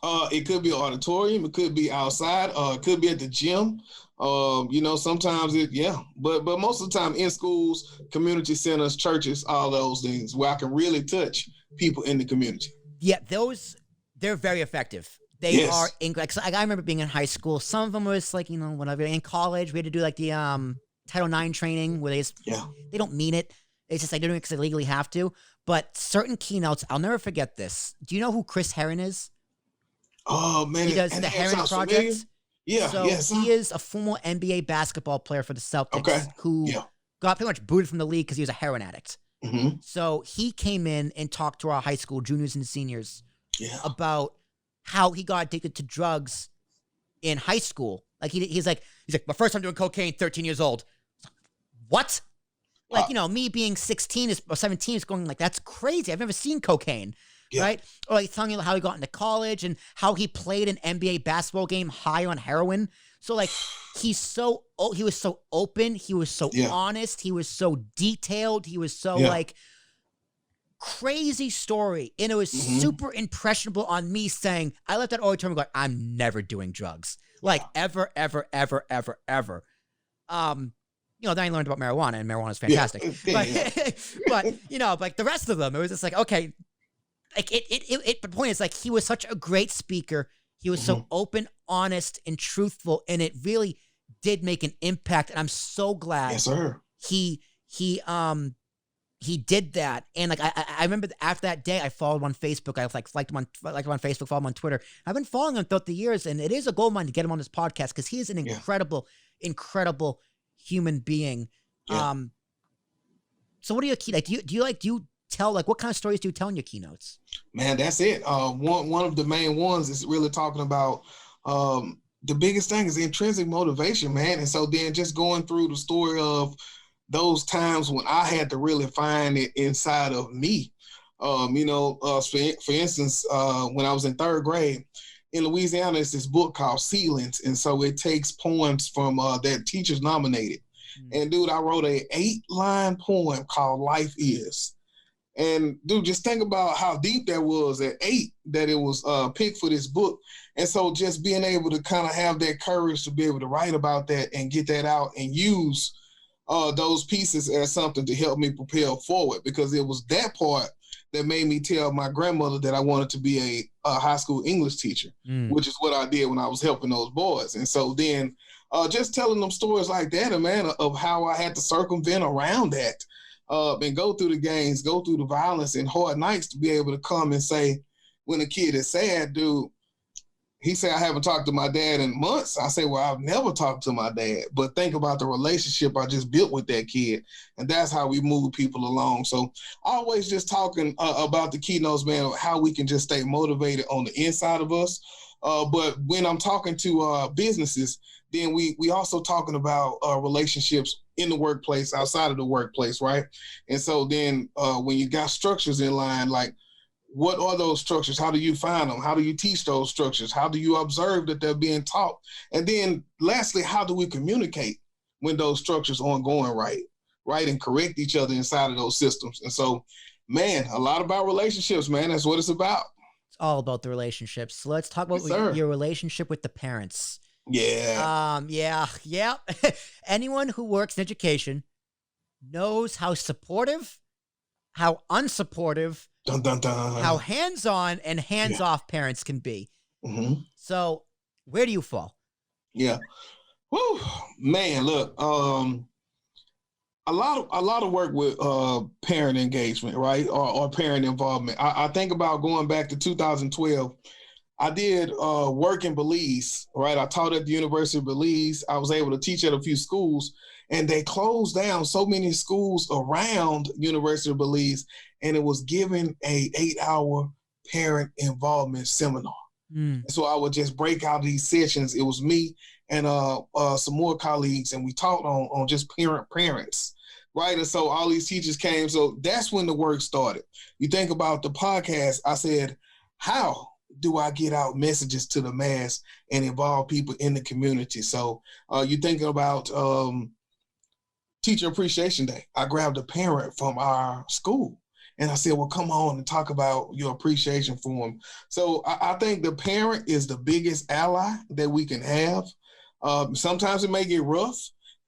It could be an auditorium, it could be outside, it could be at the gym. You know, sometimes but most of the time in schools, community centers, churches, all those things where I can really touch people in the community. Yeah, they're very effective. They are in, like, so I remember being in high school. Some of them was like, you know, whenever in college, we had to do like the Title IX training where they don't mean it. It's just like they're doing it because they legally have to. But certain keynotes, I'll never forget this. Do you know who Chris Herron is? Oh man, He does the Herron Project. Yeah, so he is a former NBA basketball player for the Celtics who got pretty much booted from the league because he was a heroin addict. Mm-hmm. So he came in and talked to our high school juniors and seniors about how he got addicted to drugs in high school. Like he's like, my first time doing cocaine, 13 years old. What? Like, me being 16 or 17 is going like, that's crazy. I've never seen cocaine. Yeah. Right? Or like telling you how he got into college and how he played an NBA basketball game high on heroin. So like he was so open, he was so honest, he was so detailed, he was so like crazy story. And it was super impressionable on me saying, I left that auditorium going, I'm never doing drugs. Like ever, ever, ever, ever, ever. Then I learned about marijuana, and marijuana is fantastic. But like the rest of them, it was just like, okay, like but the point is, like, he was such a great speaker. He was so open, honest, and truthful, and it really did make an impact. And I'm so glad he did that. And like I remember after that day, I followed him on Facebook. I liked him on Facebook, followed him on Twitter. I've been following him throughout the years, and it is a gold mine to get him on this podcast because he is an incredible human being. So what are your key? Like, do you tell, like, what kind of stories do you tell in your keynotes? Man, that's it. One of the main ones is really talking about the biggest thing is intrinsic motivation, man. And so then just going through the story of those times when I had to really find it inside of me. For instance, when I was in third grade in Louisiana, it's this book called Ceilings. And so it takes poems from that teachers nominated. And dude, I wrote a 8-line poem called Life Is. And dude, just think about how deep that was at 8 that it was picked for this book. And so just being able to kind of have that courage to be able to write about that and get that out and use those pieces as something to help me propel forward, because it was that part that made me tell my grandmother that I wanted to be a high school English teacher, which is what I did when I was helping those boys. And so then just telling them stories like that, man, of how I had to circumvent around that and go through the games, go through the violence and hard nights to be able to come and say, when a kid is sad, dude, he said, I haven't talked to my dad in months. I say, well, I've never talked to my dad, but think about the relationship I just built with that kid. And that's how we move people along. So always just talking about the keynotes, man, of how we can just stay motivated on the inside of us. But when I'm talking to businesses, then we also talking about relationships in the workplace, outside of the workplace, right? And so then when you got structures in line, like, what are those structures? How do you find them? How do you teach those structures? How do you observe that they're being taught? And then lastly, how do we communicate when those structures aren't going right, and correct each other inside of those systems? And so, man, a lot about relationships, man. That's what it's about. It's all about the relationships. So let's talk about your relationship with the parents. Yeah. Yeah. Anyone who works in education knows how supportive, how unsupportive, dun, dun, dun. how hands-on and hands-off parents can be. So where do you fall? Yeah. Woo, man, look, a lot of work with parent engagement, right? Or parent involvement. I think about going back to 2012. I did work in Belize, right? I taught at the University of Belize. I was able to teach at a few schools, and they closed down so many schools around University of Belize, and it was given a 8-hour parent involvement seminar. So I would just break out these sessions. It was me and some more colleagues, and we talked on just parents, right? And so all these teachers came. So that's when the work started. You think about the podcast, I said, how do I get out messages to the mass and involve people in the community? So you're thinking about Teacher Appreciation Day. I grabbed a parent from our school and I said, well, come on and talk about your appreciation for them. So I think the parent is the biggest ally that we can have. Sometimes it may get rough,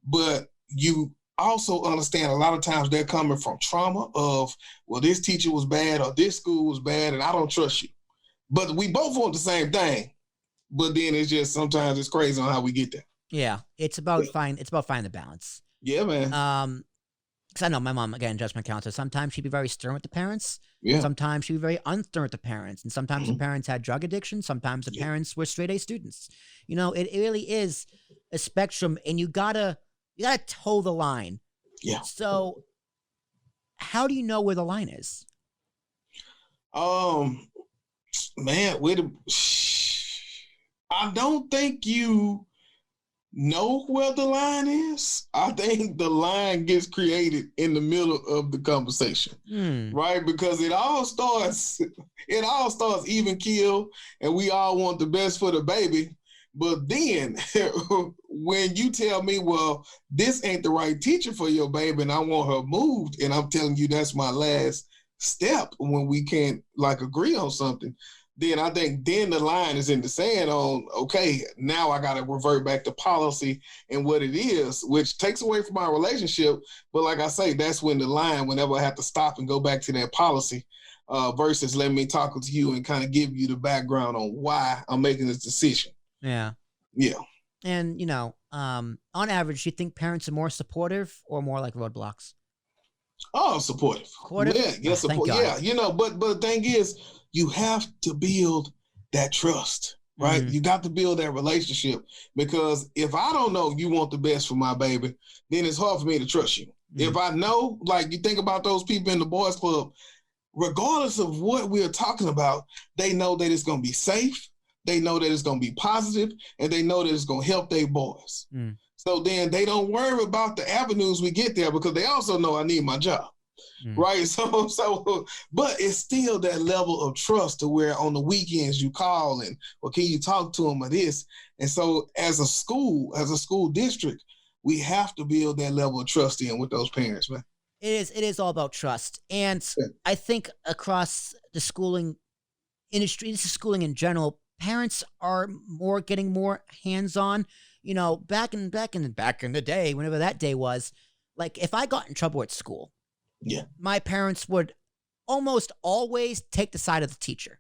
but you also understand a lot of times they're coming from trauma of, well, this teacher was bad or this school was bad and I don't trust you. But we both want the same thing. But then it's just sometimes it's crazy on how we get there. Yeah, it's about finding the balance. Yeah, man. Because I know my mom, again, judgment counselor. Sometimes she'd be very stern with the parents. Yeah. Sometimes she'd be very unstern with the parents. And sometimes the Mhm. parents had drug addiction. Sometimes the Yeah. parents were straight A students. You know, it really is a spectrum, and you gotta toe the line. Yeah. So how do you know where the line is? Man, I don't think you know where the line is. I think the line gets created in the middle of the conversation, right? Because it all starts even keel, and we all want the best for the baby. But then when you tell me, well, this ain't the right teacher for your baby, and I want her moved, and I'm telling you that's my last step when we can't like agree on something, then I think then the line is in the sand on, okay, now I got to revert back to policy and what it is, which takes away from our relationship. But like I say, that's when the line, whenever I have to stop and go back to that policy versus let me talk to you and kind of give you the background on why I'm making this decision. Yeah. Yeah. And, you know, on average, do you think parents are more supportive or more like roadblocks? Oh, supportive. Yeah, support. Yeah, you know, but the thing is, you have to build that trust, right? You got to build that relationship, because if I don't know you want the best for my baby, then it's hard for me to trust you. If I know, like you think about those people in the boys club, regardless of what we're talking about, they know that it's going to be safe. They know that it's going to be positive, and they know that it's going to help their boys. So then they don't worry about the avenues we get there, because they also know I need my job. Right. So, but it's still that level of trust to where on the weekends you call and, well, can you talk to them or this? And so as a school district, we have to build that level of trust in with those parents, man. It is all about trust. And I think across the schooling industry, this is schooling in general, parents are getting more hands-on. You know, back in the day, whenever that day was, like if I got in trouble at school, my parents would almost always take the side of the teacher,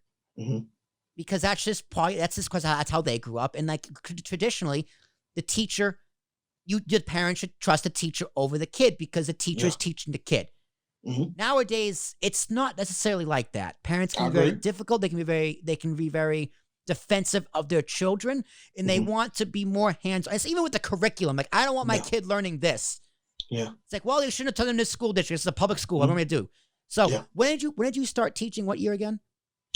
because that's just because that's how they grew up. And like traditionally, the parent should trust the teacher over the kid, because the teacher is teaching the kid. Nowadays, it's not necessarily like that. Parents can be very difficult. They can be very defensive of their children, and they want to be more hands-on. It's even with the curriculum. Like, I don't want my kid learning this. Yeah. It's like, well, you shouldn't have told them this school district. This is a public school. What am I going to do? So when did you start teaching? What year again?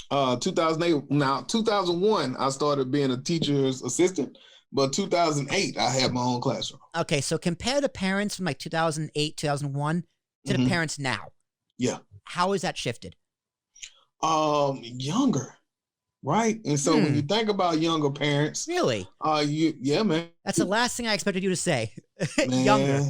2008. Now, 2001, I started being a teacher's assistant, but 2008, I had my own classroom. Okay. So compare the parents from like 2008, 2001 to the parents now. Yeah. How has that shifted? Younger. Right. And so when you think about younger parents. Really? Man. That's the last thing I expected you to say. Man, younger.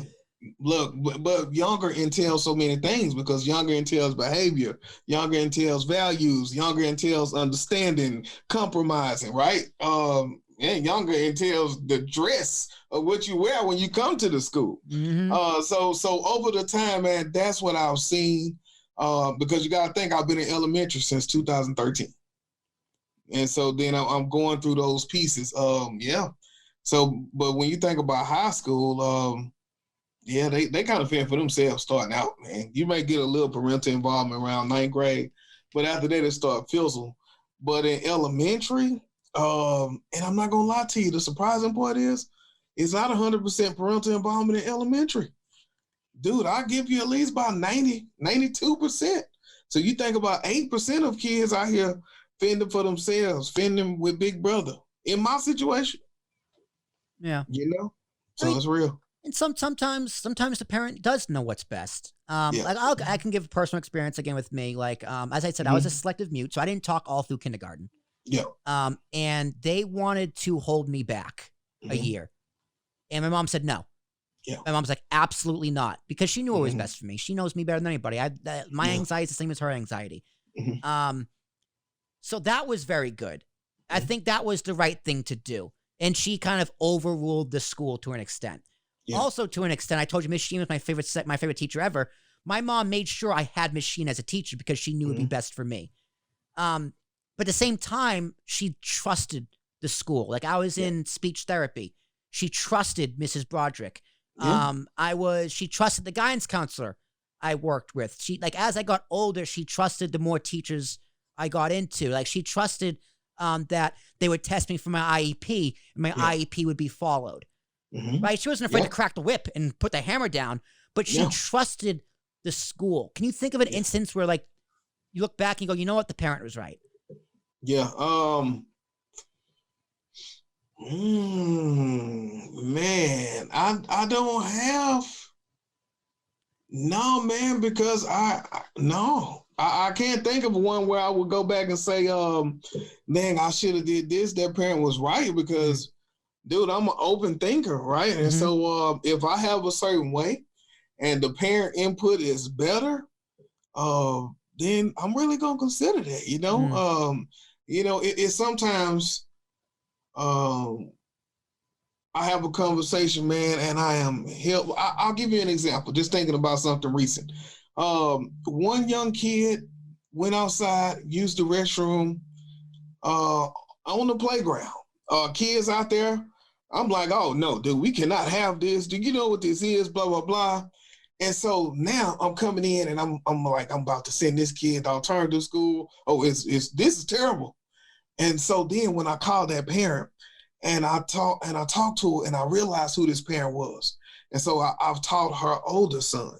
Look, but younger entails so many things, because younger entails behavior, younger entails values, younger entails understanding, compromising, right? And younger entails the dress of what you wear when you come to the school. So over the time, man, that's what I've seen. Because you got to think, I've been in elementary since 2013. And so then I'm going through those pieces. So, but when you think about high school, they kind of fend for themselves starting out, man. You may get a little parental involvement around 9th grade, but after that, it start fizzle. But in elementary, and I'm not going to lie to you, the surprising part is, it's not 100% parental involvement in elementary. Dude, I'll give you at least about 90, 92%. So you think about 8% of kids out here fending for themselves, fending with Big Brother. In my situation. Yeah. You know? So it's real. And sometimes the parent does know what's best. Like I can give a personal experience again with me. Like, as I said, I was a selective mute, so I didn't talk all through kindergarten. Yeah. And they wanted to hold me back a year. And my mom said no. Yeah. My mom's like, absolutely not, because she knew what was best for me. She knows me better than anybody. My anxiety is the same as her anxiety. So that was very good. I think that was the right thing to do. And she kind of overruled the school to an extent. Yeah. Also, to an extent, I told you Miss Sheen was my favorite teacher ever. My mom made sure I had Miss Sheen as a teacher because she knew it would be best for me. But at the same time, she trusted the school. Like, I was in speech therapy. She trusted Mrs. Broderick. Yeah. She trusted the guidance counselor I worked with. She, like, as I got older, she trusted the more teachers I got into. Like, she trusted that they would test me for my IEP, and my IEP would be followed. Right? She wasn't afraid to crack the whip and put the hammer down, but she trusted the school. Can you think of an instance where, like, you look back and you go, you know what, the parent was right? Yeah. Man, I don't have. No, man, because I can't think of one where I would go back and say, dang, I should have did this. That parent was right because, dude, I'm an open thinker, right? And so if I have a certain way and the parent input is better, then I'm really gonna consider that, you know. It sometimes I have a conversation, man, and I am help. I'll give you an example. Just thinking about something recent. One young kid went outside, used the restroom on the playground. Kids out there, I'm like, oh no, dude, we cannot have this. Do you know what this is? Blah blah blah. And so now I'm coming in and I'm like, I'm about to send this kid to alternative school. Oh, this is terrible. And so then when I called that parent and I talked to her and I realized who this parent was. And so I've taught her older son.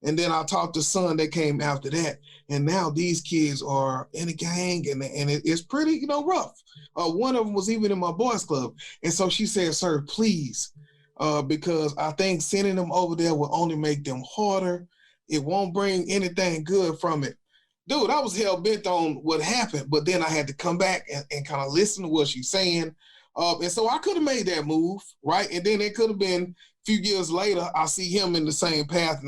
And then I taught the son that came after that. And now these kids are in a gang and it's pretty, rough. One of them was even in my boys club. And so she said, sir, please, because I think sending them over there will only make them harder. It won't bring anything good from it. Dude, I was hell bent on what happened, but then I had to come back and kind of listen to what she's saying. And so I could have made that move, right? And then it could have been a few years later, I see him in the same path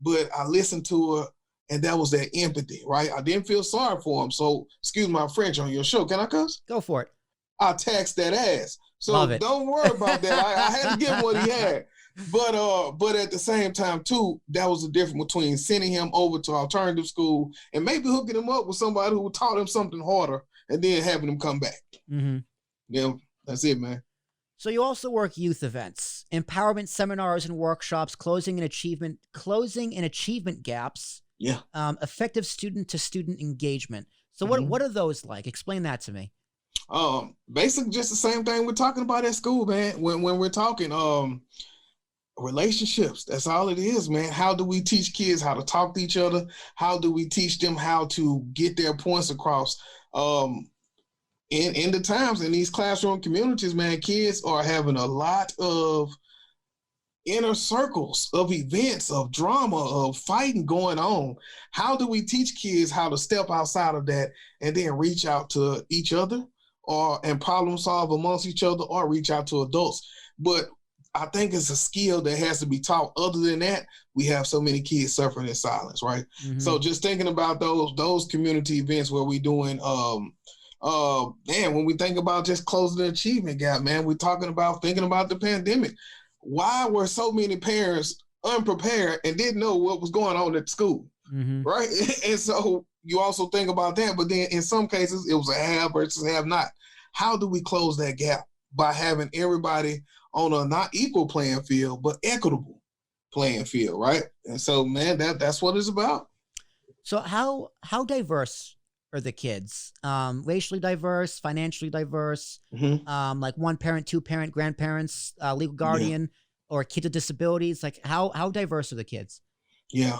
but I listened to her and that was that empathy, right? I didn't feel sorry for him. So excuse my French on your show. Can I cuss? Go for it. I taxed that ass. So don't worry about that. I had to give him what he had. But at the same time, too, that was the difference between sending him over to alternative school and maybe hooking him up with somebody who taught him something harder and then having him come back. Yeah, that's it, man. So you also work youth events, empowerment seminars and workshops, closing and achievement gaps. Yeah. Effective student to student engagement. So what are those like? Explain that to me. Basically just the same thing we're talking about at school, man. When we're talking relationships, that's all it is, man. How do we teach kids how to talk to each other? How do we teach them how to get their points across? In the times in these classroom communities, man, kids are having a lot of inner circles of events, of drama, of fighting going on. How do we teach kids how to step outside of that and then reach out to each other and problem solve amongst each other or reach out to adults? But I think it's a skill that has to be taught. Other than that, we have so many kids suffering in silence, right? So just thinking about those community events where we're doing, when we think about just closing the achievement gap, man, we're thinking about the pandemic. Why were so many parents unprepared and didn't know what was going on at school, right? And so you also think about that, but then in some cases it was a have versus have not. How do we close that gap? By having everybody on a not equal playing field, but equitable playing field, right? And so, man, that's what it's about. So how diverse are the kids? Racially diverse, financially diverse, like one parent, two parent, grandparents, legal guardian, or kids with disabilities? Like how diverse are the kids? Yeah.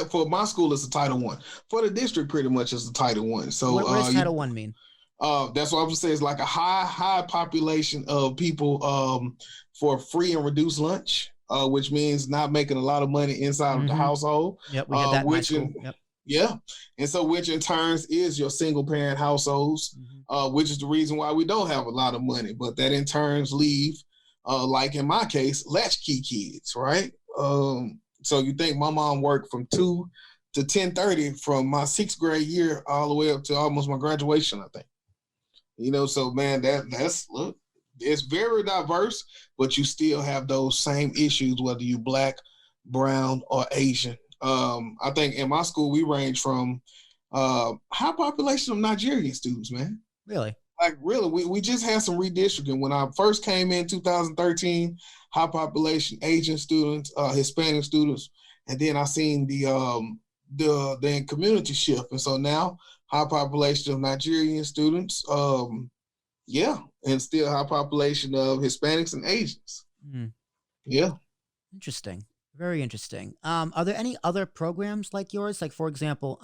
For my school, it's a Title I. For the district, pretty much it's a Title I. So what does Title I mean? That's what I would say is like a high population of people for free and reduced lunch, which means not making a lot of money inside of the household. Yep, we had that in my school. Yep. Yeah. And so which in turns is your single parent households, which is the reason why we don't have a lot of money. But that in turns leave, like in my case, latchkey kids, right? So you think my mom worked from 2 to 10:30 from my 6th grade year all the way up to almost my graduation, I think. So man, look, it's very diverse, but you still have those same issues, whether you Black, brown, or Asian. I think in my school, we range from high population of Nigerian students, man. Really? Like really, we just had some redistricting. When I first came in 2013, high population Asian students, Hispanic students, and then I seen the community shift, and so now high population of Nigerian students, and still high population of Hispanics and Asians. Mm. Yeah. Interesting. Very interesting. Are there any other programs like yours? Like, for example,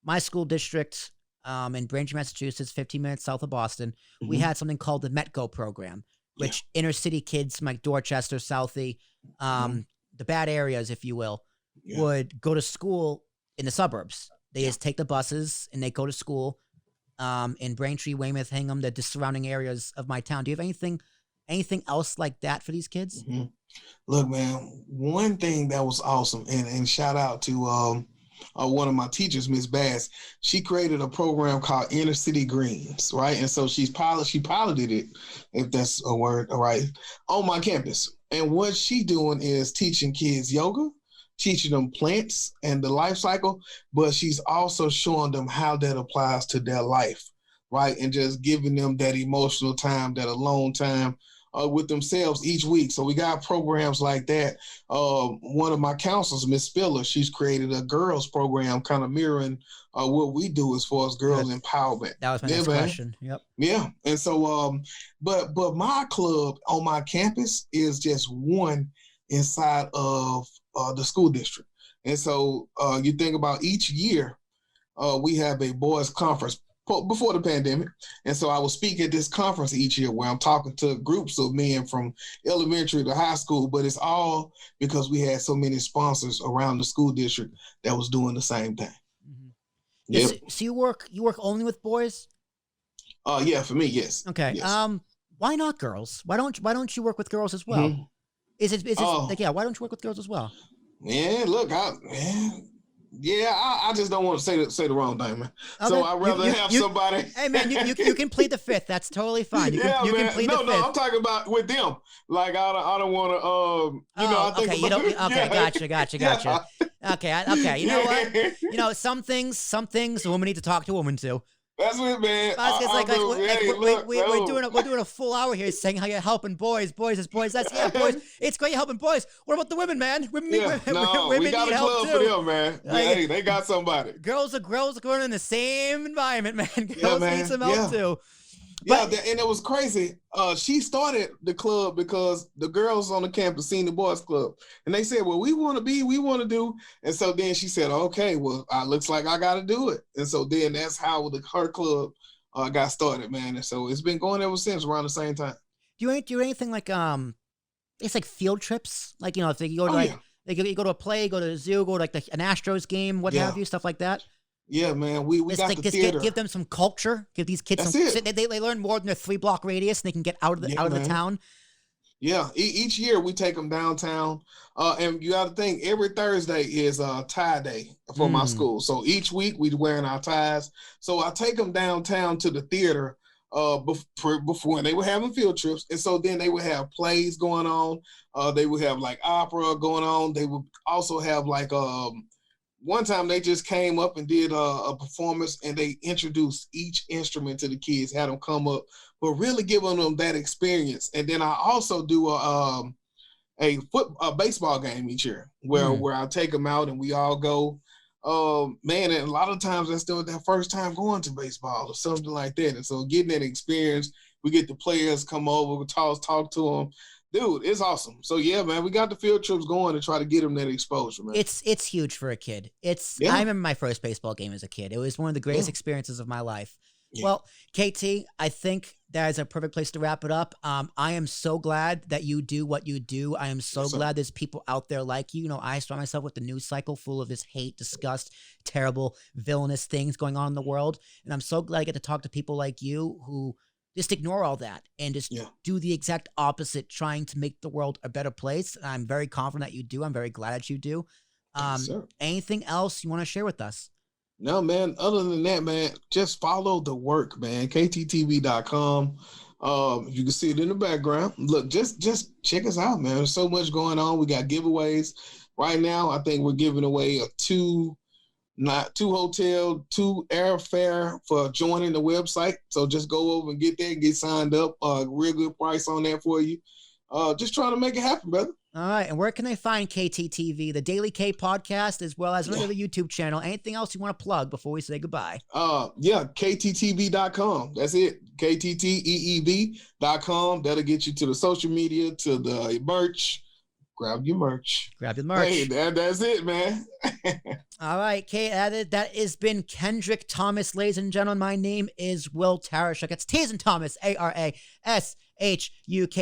my school district in Braintree, Massachusetts, 15 minutes south of Boston, we had something called the MetGo program, which inner city kids from like Dorchester, Southie, the bad areas, if you will, would go to school in the suburbs. They just take the buses and they go to school in Braintree, Weymouth, Hingham, the surrounding areas of my town. Do you have anything else like that for these kids? Look, man, one thing that was awesome, and shout out to one of my teachers, Miss Bass. She created a program called Inner City Greens, right? And so she piloted it, if that's a word, all right, on my campus. And what she doing is teaching kids yoga, teaching them plants and the life cycle, but she's also showing them how that applies to their life, right? And just giving them that emotional time, that alone time with themselves each week. So we got programs like that. One of my counselors, Miss Spiller, she's created a girls program kind of mirroring what we do as far as girls empowerment. That was my next question. Yep. Yeah. And so, but my club on my campus is just one inside of the school district. And so you think about each year, we have a boys conference before the pandemic. And so I will speak at this conference each year where I'm talking to groups of men from elementary to high school, but it's all because we had so many sponsors around the school district that was doing the same thing. Yep. So you work only with boys? Yeah, for me, yes. Okay. Yes. Why not girls? Why don't you work with girls as well? Is it why don't you work with girls as well? Man, look, I just don't want to say the wrong thing, man. Okay. So I'd rather have somebody. Hey, man, you can plead the fifth. That's totally fine. You can plead the fifth. No, I'm talking about with them. Like I don't want to. I think. Okay, gotcha. Yeah. Okay. You know what? You know, some things a woman needs to talk to a woman to. That's it, man. We're doing a full hour here saying how you're helping boys. Boys. Boys. It's great you're helping boys. What about the women, man? Women we got need a help club too. for them, man. Hey, they got somebody. Girls are going in the same environment, man. Girls need some help too. But, and it was crazy. She started the club because the girls on the campus seen the boys club. And they said, well, we want to do. And so then she said, okay, well, looks like I got to do it. And so then that's how her club got started, man. And so it's been going ever since around the same time. Do you do anything like, it's like field trips? Like, you know, if you go to you go to a play, go to a zoo, go to like an Astros game, what have you, stuff like that? Yeah, man, we got like, the theater. Give them some culture. Give these kids some. They learn more than their 3-block radius, and they can get out of the town. Yeah, each year we take them downtown, and you got to think every Thursday is tie day for my school. So each week we wearing our ties. So I take them downtown to the theater before, and they were having field trips, and so then they would have plays going on. They would have like opera going on. They would also have like one time they just came up and did a performance, and they introduced each instrument to the kids, had them come up, but really giving them that experience. And then I also do a baseball game each year where I take them out and we all go. Man, and a lot of times that's still their first time going to baseball or something like that. And so getting that experience, we get the players come over, we talk to them. Dude, it's awesome. So yeah, man, we got the field trips going to try to get them that exposure, man. It's huge for a kid. I remember my first baseball game as a kid. It was one of the greatest experiences of my life. Yeah. Well, KT, I think that is a perfect place to wrap it up. I am so glad that you do what you do. I am so glad there's people out there like you. You know, I surround myself with the news cycle full of this hate, disgust, terrible, villainous things going on in the world. And I'm so glad I get to talk to people like you who just ignore all that and just do the exact opposite, trying to make the world a better place. And I'm very confident that you do. I'm very glad that you do. Anything else you want to share with us? No, man. Other than that, man, just follow the work, man. KTTV.com. You can see it in the background. Look, just check us out, man. There's so much going on. We got giveaways right now. I think we're giving away 2 not 2 hotel, 2 airfare for joining the website. So just go over and get there and get signed up. Real good price on that for you. Just trying to make it happen, brother. All right. And where can they find KTTV, the Daily K podcast, as well as another YouTube channel? Anything else you want to plug before we say goodbye? Yeah, KTTV.com. That's it. KTTEEV.com. That'll get you to the social media, to the merch. Grab your merch. Grab your merch. Hey, that's it, man. All right, Kate, that has been Kendrick Thomas, ladies and gentlemen. My name is Will Tarashuk. It's T's and Thomas, ARASHUK,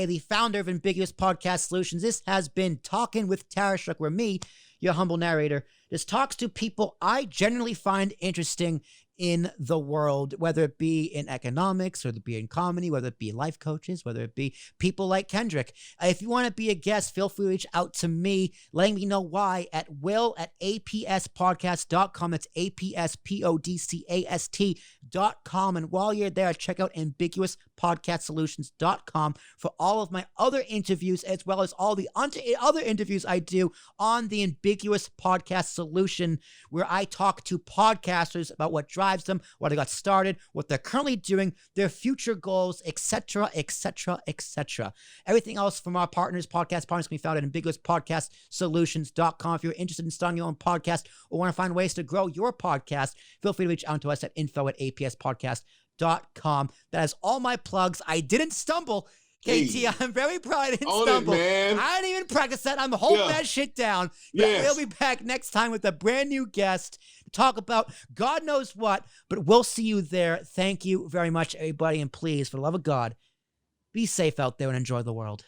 the founder of Ambiguous Podcast Solutions. This has been Talking with Tarashuk, where me, your humble narrator, just talks to people I generally find interesting in the world, whether it be in economics, whether it be in comedy, whether it be life coaches, whether it be people like Kendrick. If you want to be a guest, feel free to reach out to me, letting me know why at will@apspodcast.com. That's APSPODCAST.com. And while you're there, check out ambiguouspodcastsolutions.com for all of my other interviews, as well as all the other interviews I do on the Ambiguous Podcast Solution, where I talk to podcasters about what drives them, what they got started, what they're currently doing, their future goals, etc., etc., etc. Everything else from our podcast partners can be found at ambiguouspodcastsolutions.com. If you're interested in starting your own podcast or want to find ways to grow your podcast, feel free to reach out to us at info@apspodcast.com. That is all my plugs. I didn't stumble. KT, I'm very proud I didn't stumble. Man. I didn't even practice that. I'm holding that shit down. Yes. We'll be back next time with a brand new guest to talk about God knows what, but we'll see you there. Thank you very much, everybody, and please, for the love of God, be safe out there and enjoy the world.